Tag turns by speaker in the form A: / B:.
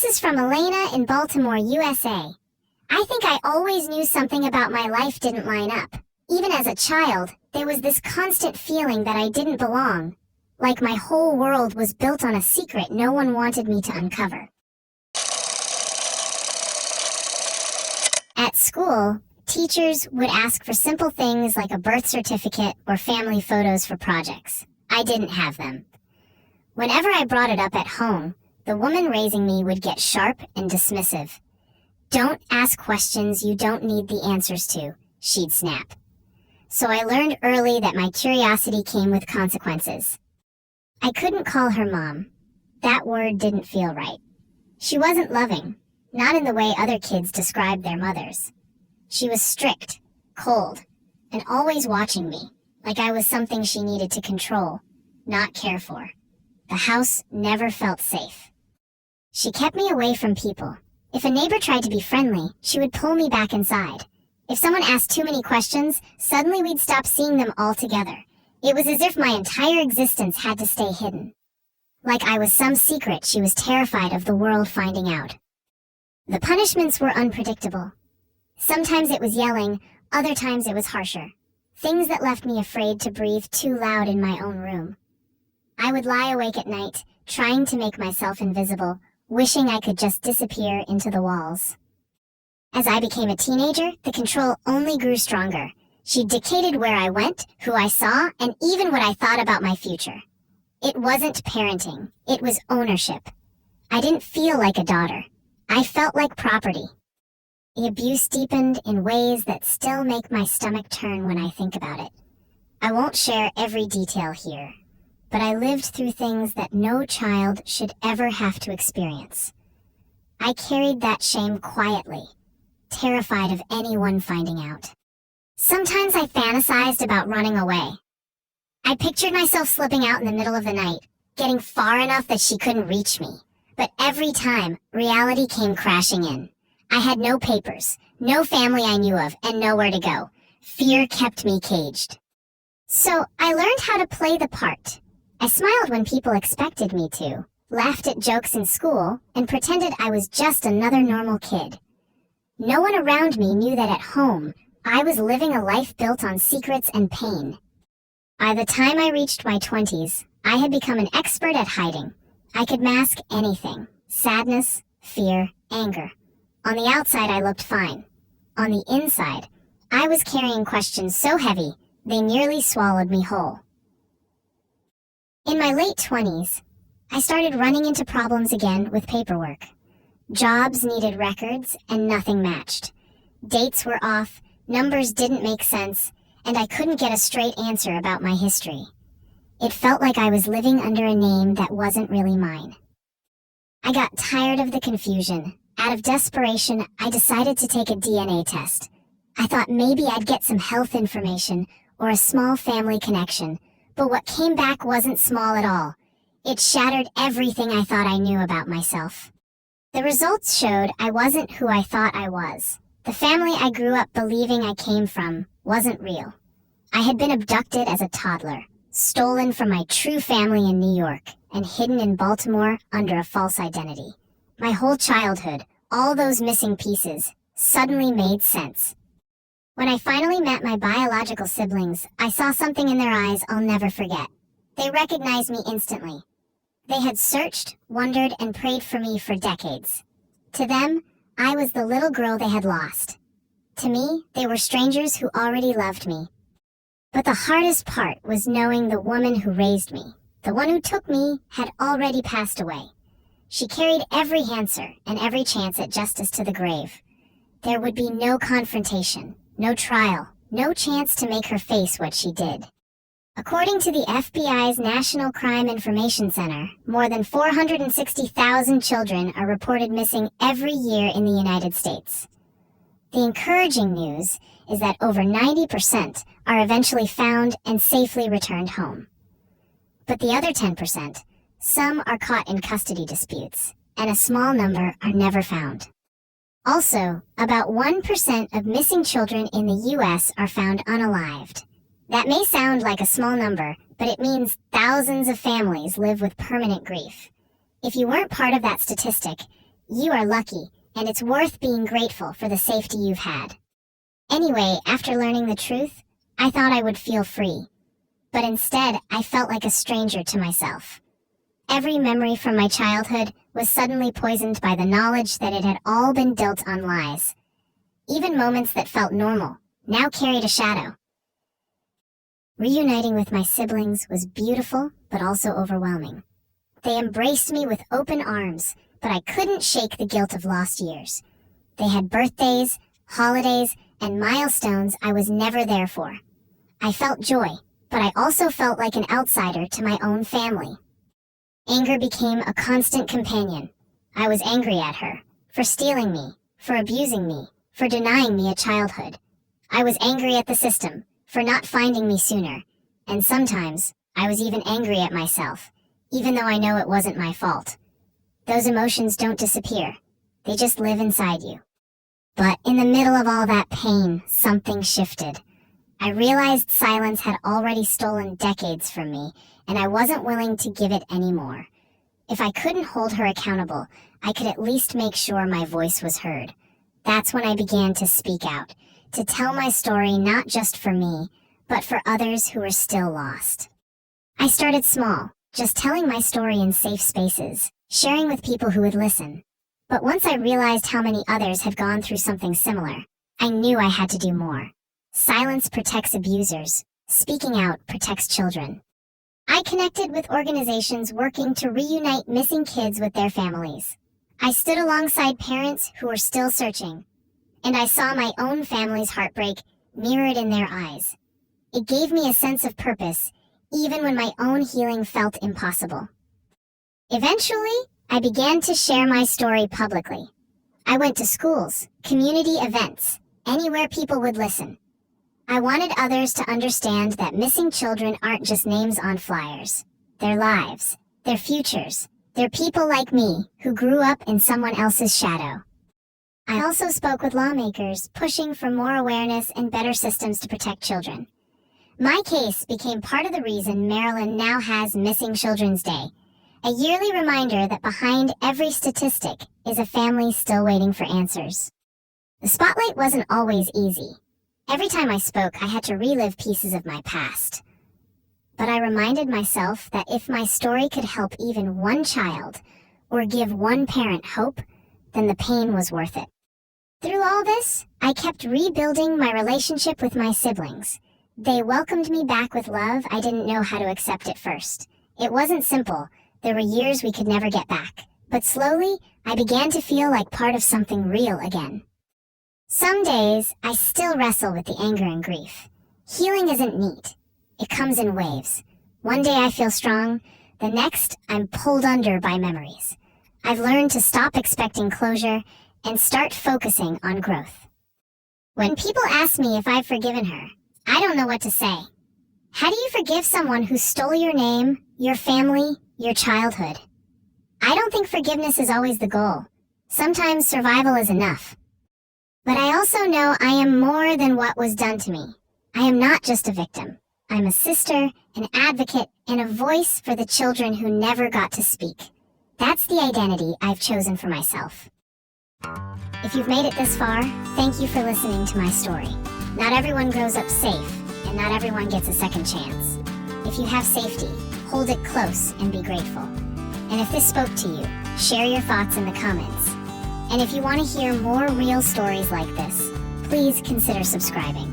A: is from Elena in Baltimore, USA. I think I always knew something about my life didn't line up. Even as a child, there was this constant feeling that I didn't belong, like my whole world was built on a secret no one wanted me to uncover. At school, teachers would ask for simple things like a birth certificate or family photos for projects. I didn't have them. Whenever I brought it up at home, the woman raising me would get sharp and dismissive. "Don't ask questions you don't need the answers to," she'd snap. So I learned early that my curiosity came with consequences. I couldn't call her mom. That word didn't feel right. She wasn't loving, not in the way other kids described their mothers. She was strict, cold, and always watching me, like I was something she needed to control, not care for. The house never felt safe. She kept me away from people. If a neighbor tried to be friendly, she would pull me back inside. If someone asked too many questions, suddenly we'd stop seeing them altogether. It was as if my entire existence had to stay hidden. Like I was some secret she was terrified of the world finding out. The punishments were unpredictable. Sometimes it was yelling, other times it was harsher. Things that left me afraid to breathe too loud in my own room. I would lie awake at night, trying to make myself invisible, wishing I could just disappear into the walls. As I became a teenager, the control only grew stronger. She dictated where I went, who I saw, and even what I thought about my future. It wasn't parenting, it was ownership. I didn't feel like a daughter. I felt like property. The abuse deepened in ways that still make my stomach turn when I think about it. I won't share every detail here, but I lived through things that no child should ever have to experience. I carried that shame quietly, terrified of anyone finding out. Sometimes I fantasized about running away. I pictured myself slipping out in the middle of the night, getting far enough that she couldn't reach me. But every time, reality came crashing in. I had no papers, no family I knew of, and nowhere to go. Fear kept me caged. So I learned how to play the part. I smiled when people expected me to, laughed at jokes in school, and pretended I was just another normal kid. No one around me knew that at home, I was living a life built on secrets and pain. By the time I reached my 20s, I had become an expert at hiding. I could mask anything: sadness, fear, anger. On the outside, I looked fine. On the inside, I was carrying questions so heavy, they nearly swallowed me whole. In my late 20s, I started running into problems again with paperwork. Jobs needed records, and nothing matched. Dates were off, numbers didn't make sense, and I couldn't get a straight answer about my history. It felt like I was living under a name that wasn't really mine. I got tired of the confusion. Out of desperation, I decided to take a DNA test. I thought maybe I'd get some health information or a small family connection, but what came back wasn't small at all. It shattered everything I thought I knew about myself. The results showed I wasn't who I thought I was. The family I grew up believing I came from wasn't real. I had been abducted as a toddler, stolen from my true family in New York, and hidden in Baltimore under a false identity. My whole childhood, all those missing pieces, suddenly made sense. When I finally met my biological siblings, I saw something in their eyes I'll never forget. They recognized me instantly. They had searched, wondered, and prayed for me for decades. To them, I was the little girl they had lost. To me, they were strangers who already loved me. But the hardest part was knowing the woman who raised me, the one who took me, had already passed away. She carried every answer and every chance at justice to the grave. There would be no confrontation, no trial, no chance to make her face what she did. According to the FBI's National Crime Information Center, more than 460,000 children are reported missing every year in the United States. The encouraging news is that over 90% are eventually found and safely returned home. But the other 10%, some are caught in custody disputes, and a small number are never found. Also, about 1% of missing children in the U.S. are found unalived. That may sound like a small number, but it means thousands of families live with permanent grief. If you weren't part of that statistic, You are lucky, and it's worth being grateful for the safety you've had. Anyway, after learning the truth, I thought I would feel free. But instead, I felt like a stranger to myself. Every memory from my childhood was suddenly poisoned by the knowledge that it had all been built on lies. Even moments that felt normal now carried a shadow. Reuniting with my siblings was beautiful, but also overwhelming. They embraced me with open arms, but I couldn't shake the guilt of lost years. They had birthdays, holidays, and milestones I was never there for. I felt joy, but I also felt like an outsider to my own family. Anger became a constant companion. I was angry at her, for stealing me, for abusing me, for denying me a childhood. I was angry at the system, for not finding me sooner, and sometimes I was even angry at myself, even though I know it wasn't my fault. Those emotions don't disappear, they just live inside you. But in the middle of all that pain, something shifted. I realized silence had already stolen decades from me, and I wasn't willing to give it anymore. If I couldn't hold her accountable, I could at least make sure my voice was heard. That's when I began to speak out, to tell my story not just for me, but for others who were still lost. I started small, just telling my story in safe spaces, sharing with people who would listen. But once I realized how many others had gone through something similar, I knew I had to do more. Silence protects abusers. Speaking out protects children. I connected with organizations working to reunite missing kids with their families. I stood alongside parents who were still searching, and I saw my own family's heartbreak mirrored in their eyes. It gave me a sense of purpose, even when my own healing felt impossible. Eventually, I began to share my story publicly. I went to schools, community events, anywhere people would listen. I wanted others to understand that missing children aren't just names on flyers. They're lives, they're futures, they're people like me who grew up in someone else's shadow. I also spoke with lawmakers, pushing for more awareness and better systems to protect children. My case became part of the reason Maryland now has Missing Children's Day, a yearly reminder that behind every statistic is a family still waiting for answers. The spotlight wasn't always easy. Every time I spoke, I had to relive pieces of my past. But I reminded myself that if my story could help even one child, or give one parent hope, then the pain was worth it. Through all this, I kept rebuilding my relationship with my siblings. They welcomed me back with love I didn't know how to accept at first. It wasn't simple. There were years we could never get back. But slowly, I began to feel like part of something real again. Some days, I still wrestle with the anger and grief. Healing isn't neat. It comes in waves. One day I feel strong, the next I'm pulled under by memories. I've learned to stop expecting closure and start focusing on growth. When people ask me if I've forgiven her, I don't know what to say. How do you forgive someone who stole your name, your family, your childhood? I don't think forgiveness is always the goal. Sometimes survival is enough. But I also know I am more than what was done to me. I am not just a victim. I'm a sister, an advocate, and a voice for the children who never got to speak. That's the identity I've chosen for myself. If you've made it this far, thank you for listening to my story. Not everyone grows up safe, and not everyone gets a second chance. If you have safety, hold it close and be grateful. And if this spoke to you, share your thoughts in the comments. And if you want to hear more real stories like this, please consider subscribing.